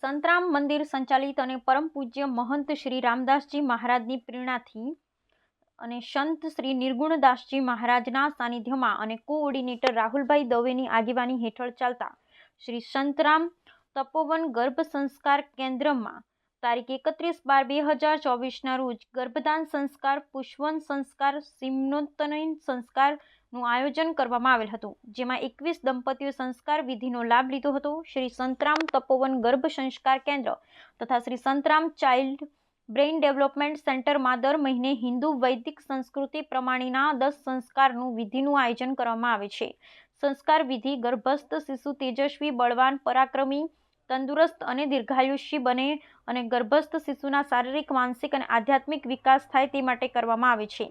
સંતરામ મંદિર સંચાલિત અને પરમ પૂજ્ય મહંત શ્રી રામદાસજી મહારાજની પ્રેરણાથી અને સંત શ્રી નિર્ગુણદાસજી મહારાજના સાનિધ્યમાં અને કોઓર્ડિનેટર રાહુલભાઈ દવેની આગેવાની હેઠળ ચાલતા શ્રી સંતરામ તપોવન ગર્ભ સંસ્કાર કેન્દ્રમાં તારીખ 31/12/2024ના રોજ ગર્ભદાન સંસ્કાર, પુષ્પવન સંસ્કાર, સિમનોત્તનયન સંસ્કારનું આયોજન કરવામાં આવેલ હતું, જેમાં 21 દંપતીઓ સંસ્કાર વિધિનો લાભ લીધો હતો. શ્રી સંતરામ તપોવન ગર્ભ સંસ્કાર કેન્દ્ર તથા Shri Santram child brain development સેન્ટરમાં દર મહિને હિન્દુ વૈદિક સંસ્કૃતિ પ્રમાણેના 10 સંસ્કારનું વિધિનું આયોજન કરવામાં આવે છે. સંસ્કાર વિધિ ગર્ભસ્થ શિશુ તેજસ્વી, બળવાન, પરાક્રમી, તંદુરસ્ત અને દીર્ઘાયુષ્ય બને અને ગર્ભસ્થ શિશુના શારીરિક, માનસિક અને આધ્યાત્મિક વિકાસ થાય તે માટે કરવામાં આવે છે.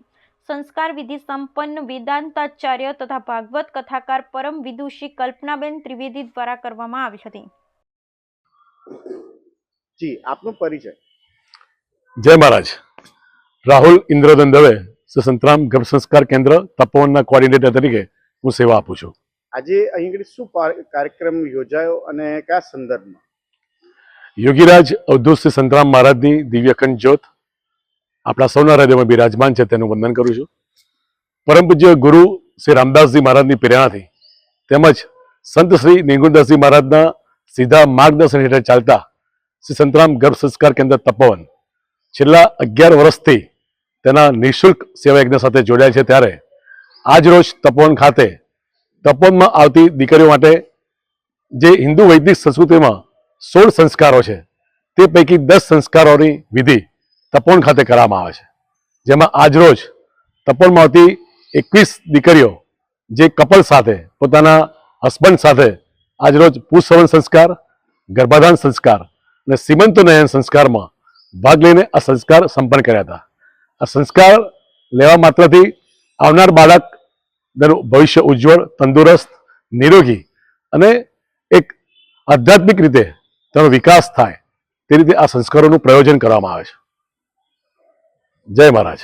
સંસ્કાર વિધિ સંપન્ન વેદાંતાચાર્ય તથા ભાગવત કથાકાર પરમ વિદુષી કલ્પનાબેન ત્રિવેદી દ્વારા કરવામાં આવી હતી. જી, આપનો પરિચય. જય મહારાજ. રાહુલ ઇન્દ્રધન દવે, સંતરામ ગર્ભ સંસ્કાર કેન્દ્ર તપોવનના કોઓર્ડિનેટર તરીકે હું સેવા આપું છું. આજે અહીં શું કાર્યક્રમ યોજાયો અને કયા સંદર્ભમાં? યોગીરાજ અવધૂત શ્રી સંતરામ મહારાજની દિવ્યખંડ જ્યોત આપણા સૌના હૃદયમાં બિરાજમાન છે, તેનું વંદન કરું છું. પરમ પૂજ્ય ગુરુ શ્રી રામદાસજી મહારાજની પ્રેરણાથી તેમજ સંત શ્રી નિર્ગુણદાસજી મહારાજના સીધા માર્ગદર્શન હેઠળ ચાલતા શ્રી સંતરામ ગર્ભ સંસ્કાર કેન્દ્ર તપોવન છેલ્લા 11 વર્ષથી તેના નિઃશુલ્ક સેવા યજ્ઞ સાથે જોડાયેલ છે. ત્યારે આજ રોજ તપોવન ખાતે તપોવનમાં આવતી દીકરીઓ માટે જે હિન્દુ વૈદિક સંસ્કૃતિમાં 16 સંસ્કારો છે તે પૈકી 10 સંસ્કારોની વિધિ તપોવન ખાતે કરવામાં આવે છે, જેમાં આજ રોજ તપોવનમાં આવતી 21 દીકરીઓ જે કપલ સાથે પોતાના હસબન્ડ સાથે આજ રોજ પુષ્પવન સંસ્કાર, ગર્ભાધાન સંસ્કાર અને સીમંતોનયન સંસ્કારમાં ભાગ લઈને આ સંસ્કાર સંપન્ન કર્યા હતા. આ સંસ્કાર લેવા માત્રથી આવનાર બાળક ભવિષ્ય ઉજ્જવળ, તંદુરસ્ત, નિરોગી અને એક આધ્યાત્મિક રીતે તેનો વિકાસ થાય તે રીતે આ સંસ્કારોનું પ્રયોજન કરવામાં આવે છે. જય મહારાજ.